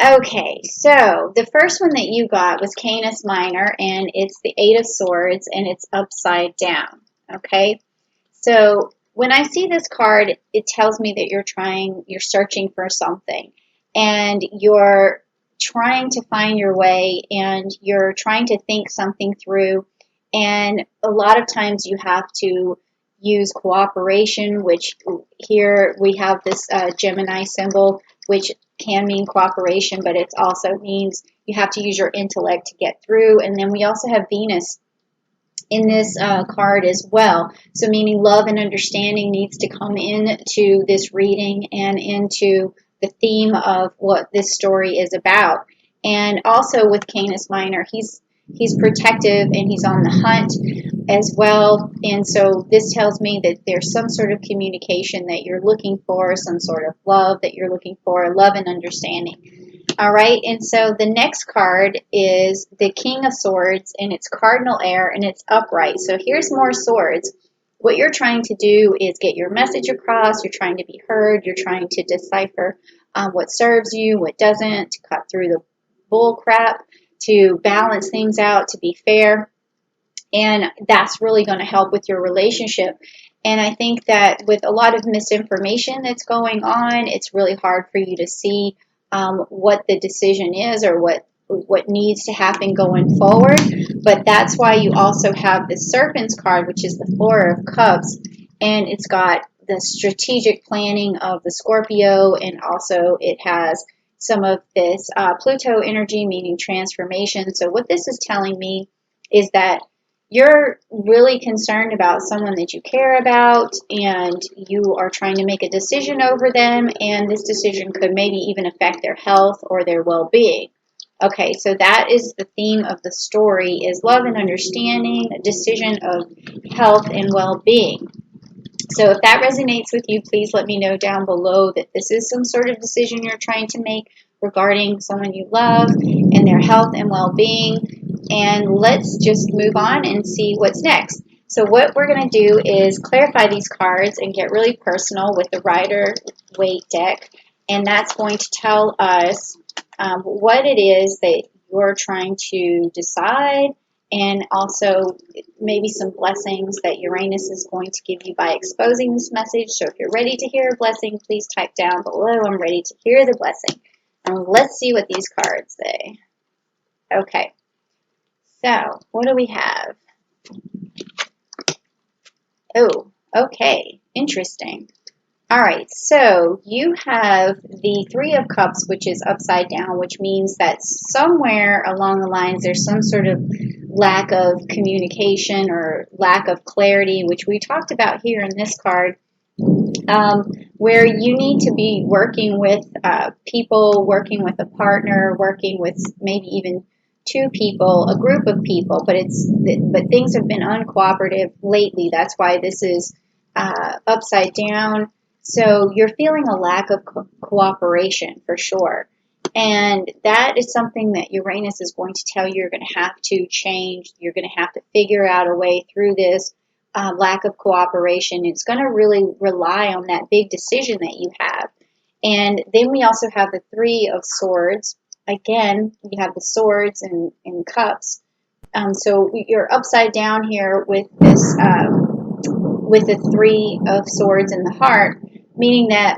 Okay, so the first one that you got was Canis Minor, and it's the Eight of Swords, and it's upside down. Okay, so when I see this card, it tells me that you're searching for something, and you're trying to find your way, and you're trying to think something through, and a lot of times you have to use cooperation, which here we have this Gemini symbol, which can mean cooperation, but it also means you have to use your intellect to get through. And then we also have Venus in this card as well. So meaning love and understanding needs to come into this reading and into the theme of what this story is about. And also with Canis Minor, he's protective and he's on the hunt as well. And so this tells me that there's some sort of communication that you're looking for, some sort of love that you're looking for, love and understanding. All right, and so the next card is the King of Swords, and it's cardinal air, and it's upright. So here's more swords. What you're trying to do is get your message across. You're trying to be heard. You're trying to decipher what serves you, what doesn't, to cut through the bull crap, to balance things out, to be fair. And that's really going to help with your relationship. And I think that with a lot of misinformation that's going on, it's really hard for you to see what the decision is or what needs to happen going forward. But that's why you also have the Serpent's card, which is the Four of Cups, and it's got the strategic planning of the Scorpio, and also it has some of this Pluto energy, meaning transformation. So what this is telling me is that you're really concerned about someone that you care about, and you are trying to make a decision over them, and this decision could maybe even affect their health or their well-being. Okay, so that is the theme of the story, is love and understanding, a decision of health and well-being. So if that resonates with you, please let me know down below that this is some sort of decision you're trying to make regarding someone you love and their health and well-being. And let's just move on and see what's next. So what we're going to do is clarify these cards and get really personal with the Rider-Waite deck. And that's going to tell us what it is that you're trying to decide, and also maybe some blessings that Uranus is going to give you by exposing this message. So if you're ready to hear a blessing, please type down below, I'm ready to hear the blessing. And let's see what these cards say. Okay, so what do we have? Oh, okay, interesting. All right, so you have the Three of Cups, which is upside down, which means that somewhere along the lines there's some sort of lack of communication or lack of clarity, which we talked about here in this card, where you need to be working with people, working with a partner, working with maybe even two people, a group of people, but things have been uncooperative lately. That's why this is upside down. So you're feeling a lack of cooperation for sure. And that is something that Uranus is going to tell you you're going to have to change. You're going to have to figure out a way through this lack of cooperation. It's going to really rely on that big decision that you have. And then we also have the Three of Swords. Again, you have the swords and cups. So you're upside down here with this, with the Three of Swords in the heart, meaning that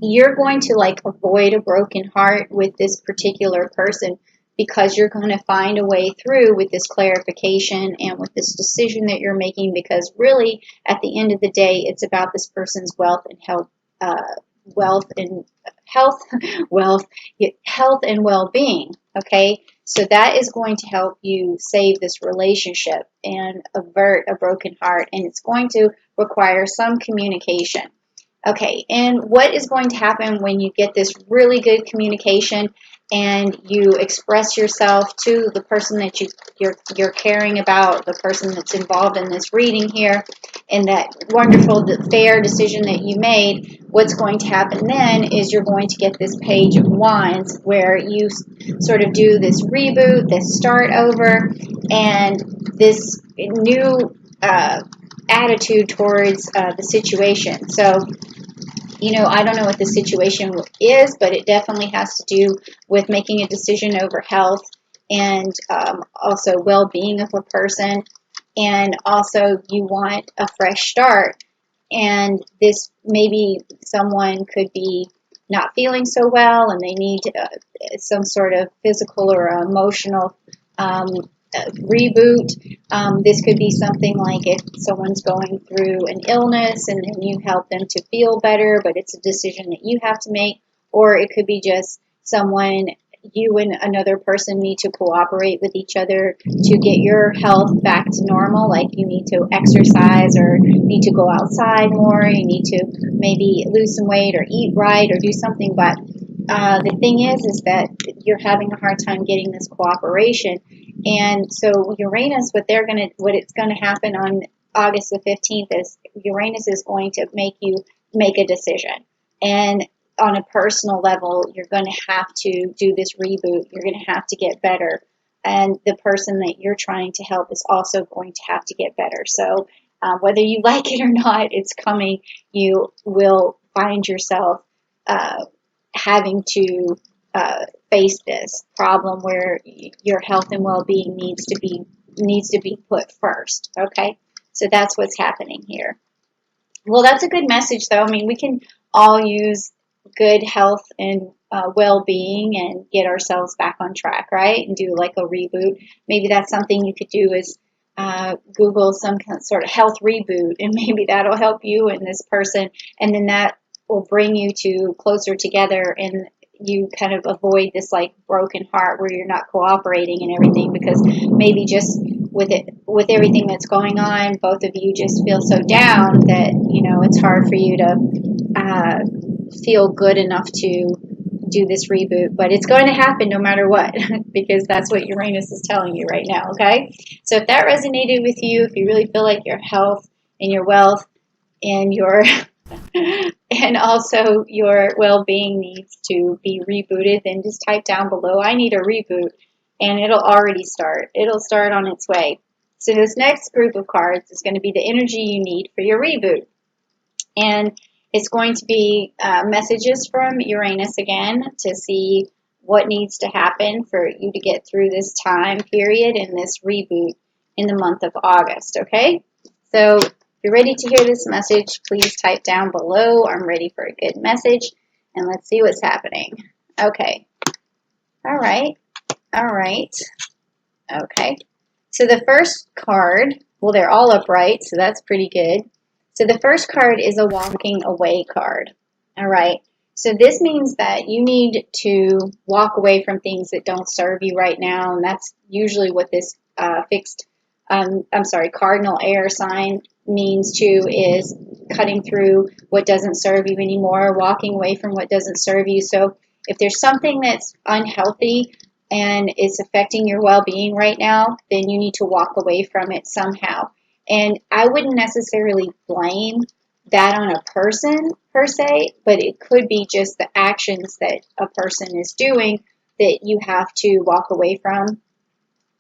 you're going to avoid a broken heart with this particular person, because you're going to find a way through with this clarification and with this decision that you're making, because really at the end of the day it's about this person's wealth and health, health and well-being. Okay, so that is going to help you save this relationship and avert a broken heart, and it's going to require some communication. Okay, and what is going to happen when you get this really good communication and you express yourself to the person that you're caring about, the person that's involved in this reading here, and that wonderful, fair decision that you made? What's going to happen then is you're going to get this Page of Wands, where you sort of do this reboot, this start over, and this new attitude towards the situation. So I don't know what the situation is, but it definitely has to do with making a decision over health and also well-being of a person. And also you want a fresh start. And this, maybe someone could be not feeling so well and they need some sort of physical or emotional reboot. This could be something like if someone's going through an illness and then you help them to feel better, but it's a decision that you have to make. Or it could be just someone, you and another person need to cooperate with each other to get your health back to normal. Like you need to exercise or need to go outside more. You need to maybe lose some weight or eat right or do something. But the thing is that you're having a hard time getting this cooperation. And so Uranus, what it's going to happen on August the 15th is Uranus is going to make you make a decision. And on a personal level, you're going to have to do this reboot. You're going to have to get better. And the person that you're trying to help is also going to have to get better. So whether you like it or not, it's coming. You will find yourself having to face this problem where your health and well-being needs to be put first. Okay, so that's what's happening here. Well, that's a good message, though. I mean, we can all use good health and well-being and get ourselves back on track, right? And do like a reboot. Maybe that's something you could do is Google some sort of health reboot, and maybe that'll help you and this person, and then that will bring you to closer together, and you kind of avoid this like broken heart where you're not cooperating and everything, because maybe just with everything that's going on, both of you just feel so down that it's hard for you to feel good enough to do this reboot. But it's going to happen no matter what, because that's what Uranus is telling you right now. Okay, so if that resonated with you, if you really feel like your health and your wealth and your and also your well-being needs to be rebooted, then just type down below, I need a reboot, and it'll already start. It'll start on its way. So this next group of cards is going to be the energy you need for your reboot. And it's going to be messages from Uranus again to see what needs to happen for you to get through this time period and this reboot in the month of August, okay? So if you're ready to hear this message, please type down below, I'm ready for a good message, and let's see what's happening. Okay. All right. Okay. So the first card, well, they're all upright, so that's pretty good. So the first card is a walking away card. All right. So this means that you need to walk away from things that don't serve you right now, and that's usually what this cardinal air sign means too, is cutting through what doesn't serve you anymore, walking away from what doesn't serve you. So if there's something that's unhealthy and it's affecting your well-being right now, then you need to walk away from it somehow. And I wouldn't necessarily blame that on a person per se, but it could be just the actions that a person is doing that you have to walk away from,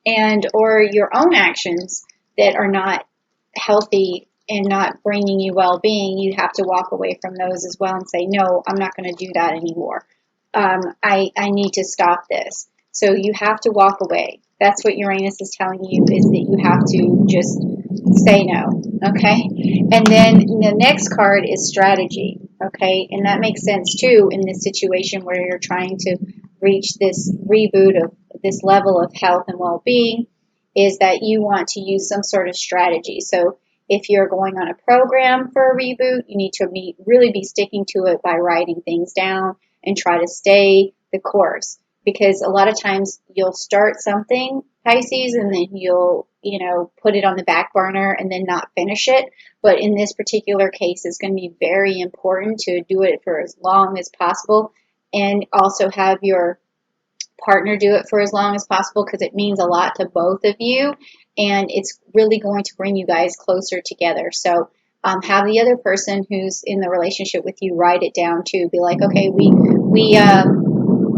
and or your own actions that are not healthy and not bringing you well-being. You have to walk away from those as well and say, no, I'm not going to do that anymore. I need to stop this. So you have to walk away. That's what Uranus is telling you, is that you have to just say no, okay? And then the next card is strategy, okay? And that makes sense too in this situation where you're trying to reach this reboot of this level of health and well-being, is that you want to use some sort of strategy. So if you're going on a program for a reboot, you need to really be sticking to it by writing things down and try to stay the course. Because a lot of times you'll start something, Pisces, and then you'll, put it on the back burner and then not finish it. But in this particular case, it's going to be very important to do it for as long as possible, and also have your partner do it for as long as possible, because it means a lot to both of you, and it's really going to bring you guys closer together. So have the other person who's in the relationship with you write it down too. Be like, okay, we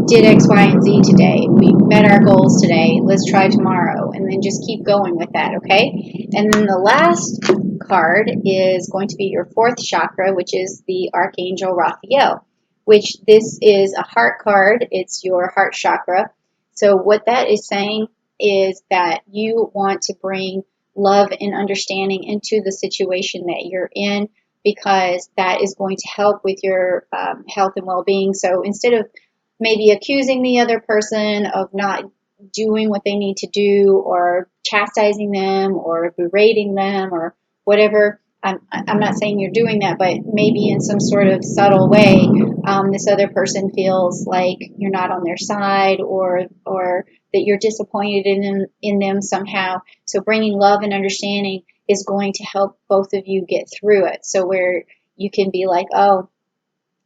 did X, Y, and Z today. We met our goals today. Let's try tomorrow. And then just keep going with that, okay? And then the last card is going to be your fourth chakra, which is the Archangel Raphael, which this is a heart card. It's your heart chakra. So what that is saying is that you want to bring love and understanding into the situation that you're in, because that is going to help with your health and well-being. So instead of maybe accusing the other person of not doing what they need to do, or chastising them or berating them or whatever, I'm not saying you're doing that, but maybe in some sort of subtle way, this other person feels like you're not on their side, or that you're disappointed in them somehow. So bringing love and understanding is going to help both of you get through it. So where you can be like, oh,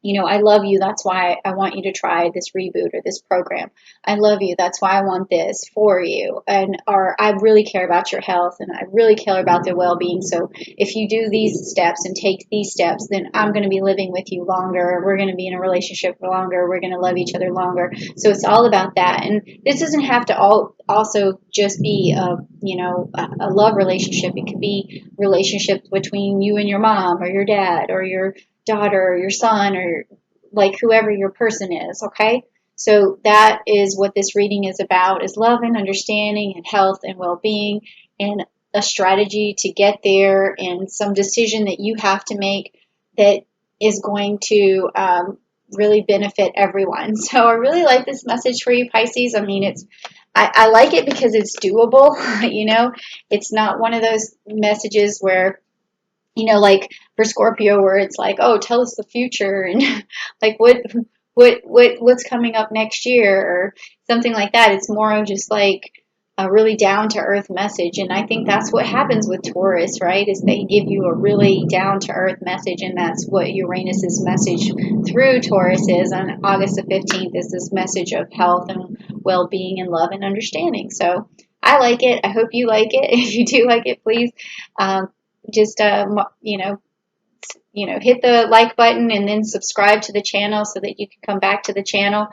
I love you. That's why I want you to try this reboot or this program. I love you. That's why I want this for you. Or I really care about your health, and I really care about their well-being. So if you do these steps and take these steps, then I'm going to be living with you longer. We're going to be in a relationship for longer. We're going to love each other longer. So it's all about that. And this doesn't have to also just be a love relationship. It could be relationships between you and your mom or your dad or your daughter or your son, or like whoever your person is. Okay, so that is what this reading is about, is love and understanding and health and well-being, and a strategy to get there, and some decision that you have to make that is going to really benefit everyone. So I really like this message for you, Pisces. I mean, I like it because it's doable. It's not one of those messages where, like for Scorpio, where it's like, oh, tell us the future, and like what's coming up next year or something like that. It's more of just like a really down to earth message, and I think that's what happens with Taurus, right? Is they give you a really down to earth message, and that's what Uranus's message through Taurus is on August the 15th. Is this message of health and well-being and love and understanding. So I like it. I hope you like it. If you do like it, please. Just hit the like button and then subscribe to the channel so that you can come back to the channel